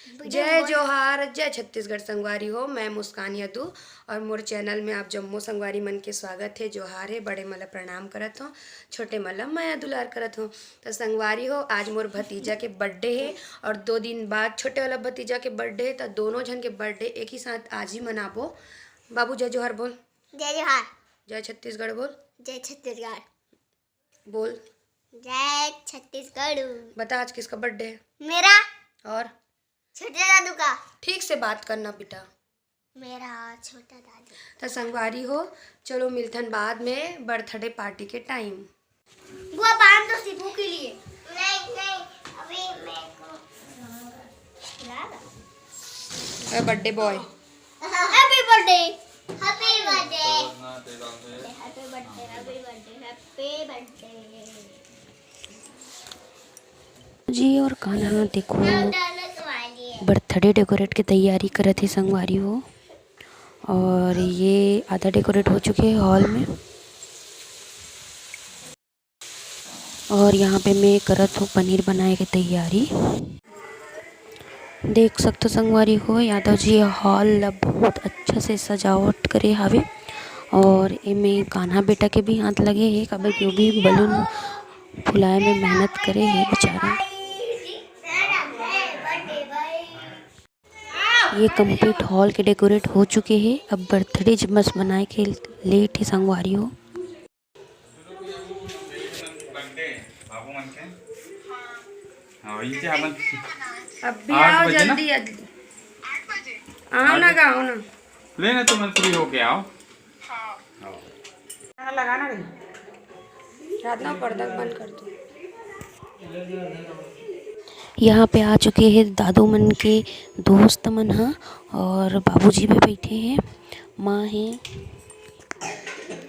जय जोहार जय छत्तीसगढ़ संगवारी हो। मैं मुस्कान यदू और मोर चैनल में आप जम्मो संगवारी मन के स्वागत है। जोहार है। बड़े मला प्रणाम करत हो, छोटे मला माया दुलार करत हो। तो संगवारी हो, आज मोर भतीजा के बर्थडे है और 2 दिन बाद छोटे वाला भतीजा के बर्थडे है। तो दोनों जन के बर्थडे एक ही साथ आज ही मनाबो। बाबू जय जोहार बोल। जय जोहार। जय छत्तीसगढ़ बोल। जय छत्तीसगढ़ बोल। जय छत्तीसगढ़। बता आज किसका बर्थडे है? मेरा और छोटे दादू का। ठीक से बात करना बेटा। मेरा छोटा दादू। तो संगवारी हो, चलो मिलथन बाद में बर्थडे पार्टी के टाइम। बुआ बांध दो सिपू के लिए। नहीं अभी मैं birthday boy. Happy birthday happy birthday happy birthday happy birthday happy birthday जी। और कान्हा देखो बर्थडे डेकोरेट की तैयारी करत है संगवारी हो। और ये आधा डेकोरेट हो चुके हैं हॉल में। और यहाँ पे मैं करत हूँ पनीर बनाए की तैयारी। देख सकते संगवारी हो, यादव जी हॉल ला बहुत अच्छा से सजावट करे हावे। और इमें कान्हा बेटा के भी हाथ लगे है, काबर क्यों भी बलून फुलाए में मेहनत करे है बेचारा। ये कंप्लीट हॉल के डेकोरेट हो चुके हैं। अब बर्थडे जमस मनाए के लेट है संगवारी हो। अब भी आओ जल्दी जल्दी आओ ना गाओ ना लेना तो मैं फ्री होके आओ। लगाना नहीं रात ना पर्दा बंद कर दो। यहाँ पे आ चुके हैं दादू मन के दोस्त मन हा। और बाबूजी भी बैठे हैं, माँ है।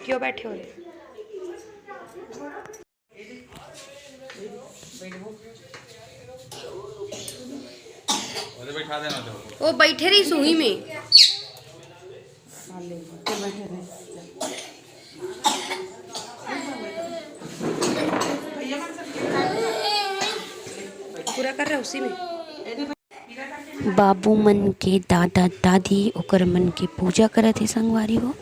क्यों बैठे हो रे? बैठा देना तो वो बैठे रही सुई में। पूरा कर रहे उसी में। बाबू मन के दादा दादी ओकर मन के पूजा करत है संगवारी हो।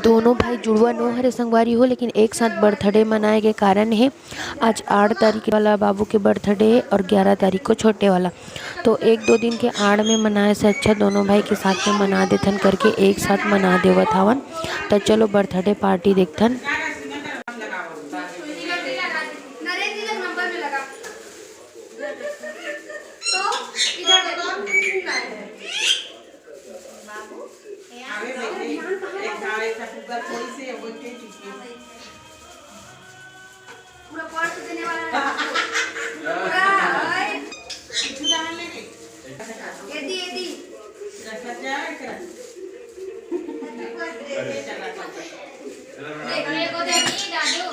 दोनों भाई जुड़वा नो हरे संगवारी हो, लेकिन एक साथ बर्थडे मनाए के कारण है आज 8 तारीख वाला बाबू के बर्थडे और 11 तारीख को छोटे वाला। तो 1-2 दिन के आड़ में मनाए से अच्छा दोनों भाई के साथ में मना देथन करके एक साथ मना देवत हवन। तो चलो बर्थडे पार्टी देखथन। पूरा पर्स देने वाला एदी एदी देखने को देखी दादू।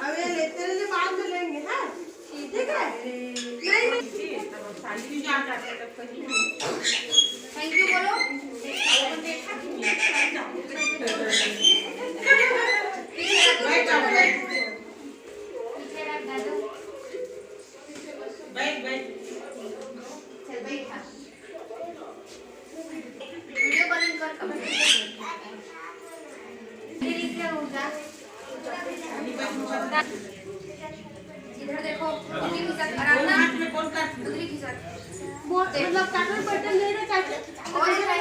अबे लेते रहने बाद में लेंगे हाँ ठीक है। थैंक यू बोलो। वीडियो कॉलिंग कर इधर देखो उंगली खिसक आराधना उंगली खिसक मतलब काटने बटन ले रहे काट और इधर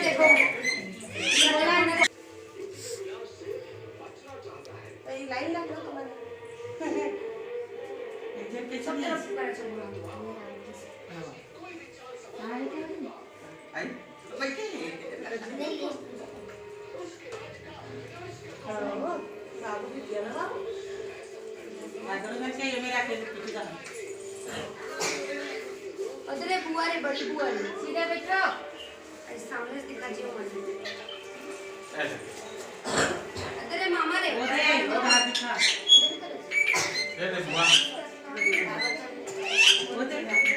देखो लाइन लग रहा तुम्हारे सब तरफ पैर चलो बाबू भी दिया ना अरे बुआ रे बड़ी बुआ रे सीधा बैठो ऐसे सामने से दिखा जियो मन अरे मामा रे दे बुआ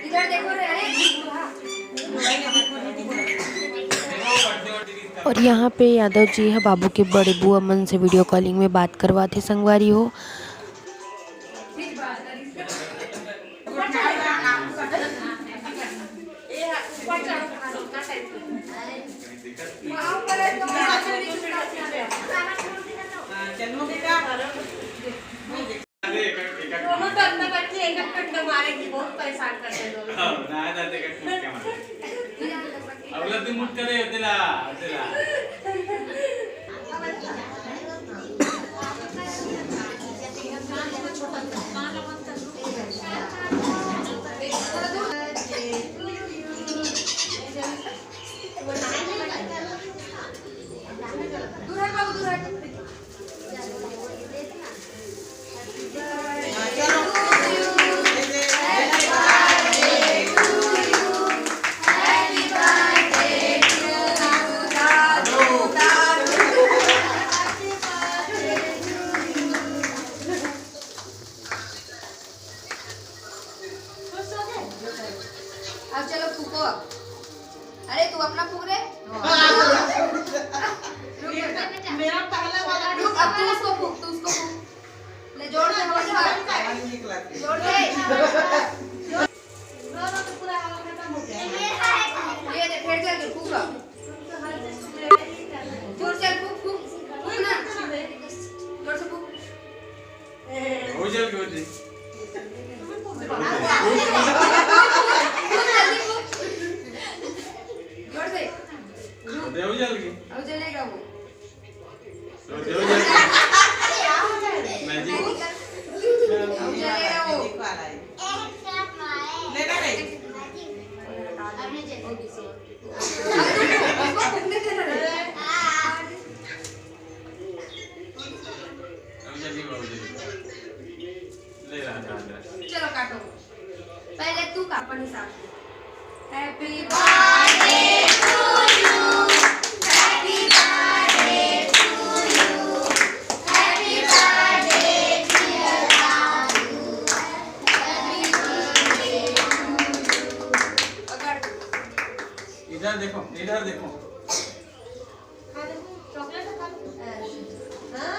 इधर देखो रे अरे और यहाँ पे यादव जी है बाबू के बड़े बुआ मन से वीडियो कॉलिंग में बात करवाते संगवारी हो। दोनों तो अपना बच्चे एक एक कट मारे की बहुत परेशान करते हैं दोनों ना जाते का टूट के मारे अगला दिन मुट करे तेला दूर हट बाबू दूर हट अब चलो फूको अरे तू अपना फूक रे मेरा पहला वाला रुक अब तू उसको फूक ले जोर से जोर दे दोनों तो पूरा हवा खत्म हो गया ये दे फिर चल फूक जोर से फूक ना जोर से फूक हो जल के होती जोर से देव जल के अब जलेगा वो तो देव जल के मैजिक अब जलेगा वो उसको फूकने देना रे ले रहा चलो काटो पहले तू काट अपने साथ happy birthday to you happy birthday to you happy birthday dear Raju happy birthday पकड़ इधर देखो चॉकलेट खा लो हां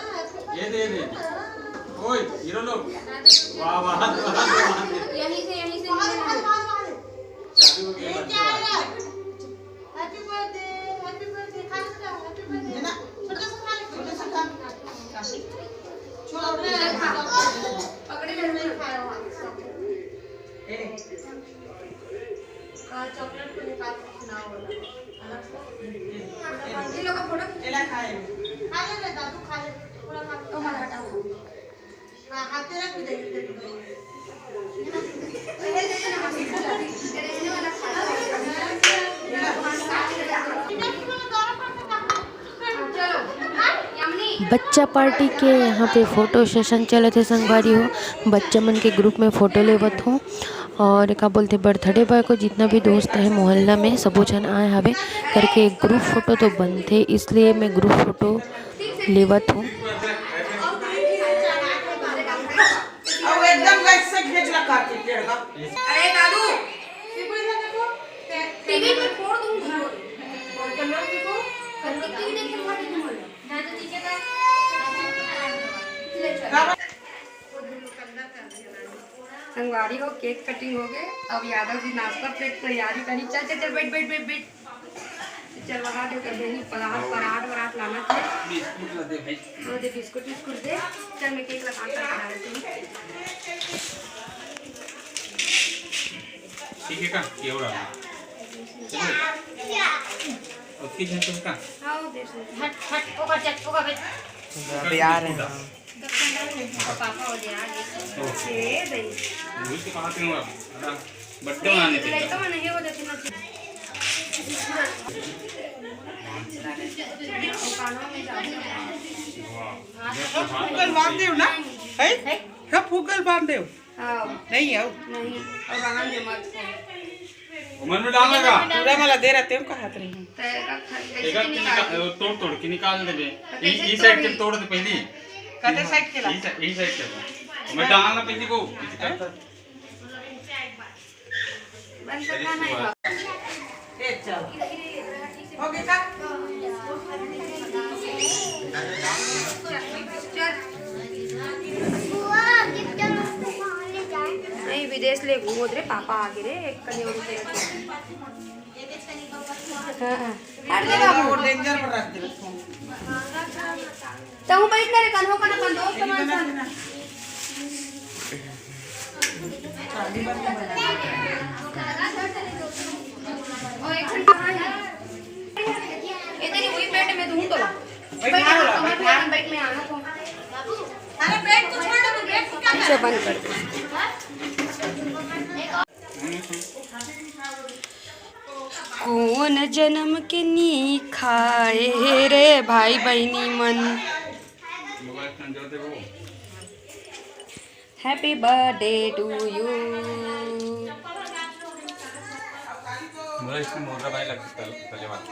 ये दे ओए हीरो लोग वाह वाह यहीं से चाबी हो गया हैप्पी बर्थडे खा लो हैप्पी बर्थडे ना छोटा सा खा ले चॉकलेट खा पकड़े नहीं खाया चॉकलेट को निकाल के खिलाओ ये लोग का फोटो खा ले दादू खा ले पूरा खा तो मत हटाओ हां हाथ रख दे पहले देखो ना मम्मी रहने वाला खाना चलो यमनी बच्चा पार्टी के यहाँ पे फ़ोटो सेशन चले थे संगवारी हो। बच्चा मन के ग्रुप में फ़ोटो लेवत हूँ और क्या बोलते बर्थडे बॉय को जितना भी दोस्त है मोहल्ला में सबो जन आए हवे करके एक ग्रुप फ़ोटो तो बनते इसलिए मैं ग्रुप फ़ोटो लेवत हूँ। एकदम वैसे खींच ला काट के अरे दादू टीवी पे फोड़ दूंगी और कलर देखो कलर टीवी देख के मार दूंगी दादू नीचे का ले चल संगवारी हो केक कटिंग हो गए अब यादव जी नाश्ता प्लेट तैयारी करी चल चल चल बैठ बैठ बैठ बैठ चल वहाँ दे कर देनी पराठ वराठ लाना था। बिस्कुट ला दे भाई। हाँ दे बिस्कुट विस्कुट दे। चल मैं केक लगा कर बना देती हूँ। ठीक है का एवढा उसकी झंझट का हाँ दे सो। हट हट ओकर चट ओकर बेच अभी आ रहे हैं पापा हो गया ये दे भूल के कहा थे बर्थडे मनाने थे लाइट तो नहीं हो जाती ना कानों में जाती फूगल बांध देव ना है हाँ फूगल बांध देव हाँ नहीं आओ नहीं और वहाँ दे मत मन में डाल लगा पूरा मला दे रहा तेम का हाथ रही हूँ एक तोड़ तोड़ के निकाल दे बे ई साइड के तोड़ दे पहली कते साइड के ला ई साइड के मैं डालना पहली को बंद करना नहीं ए चल ओके का बुआ गिफ्ट मुझको कहाँ ले जाए नहीं विदेश ले घूमो रे पापा आगे रे एक कन्या रुपए हाँ हट दे बाबू वो डेंजर पर रख दे तू बैठ ना रे कन्हो कना अपन दोस्त हमारे साथ और एक घंटा कहाँ है ये तेरी हुई पेट में दूँ तो बैठ में आना तो अरे ब्रेक तो छोड़ दो ब्रेक क्या इसे बंद कर दे कौन जन्म के नी खाए रे भाई बहनी मन मोबाइल फोन जो दे वो हैप्पी बर्थडे टू यू मुझे इसमें मोटा भाई लगता है पहले बात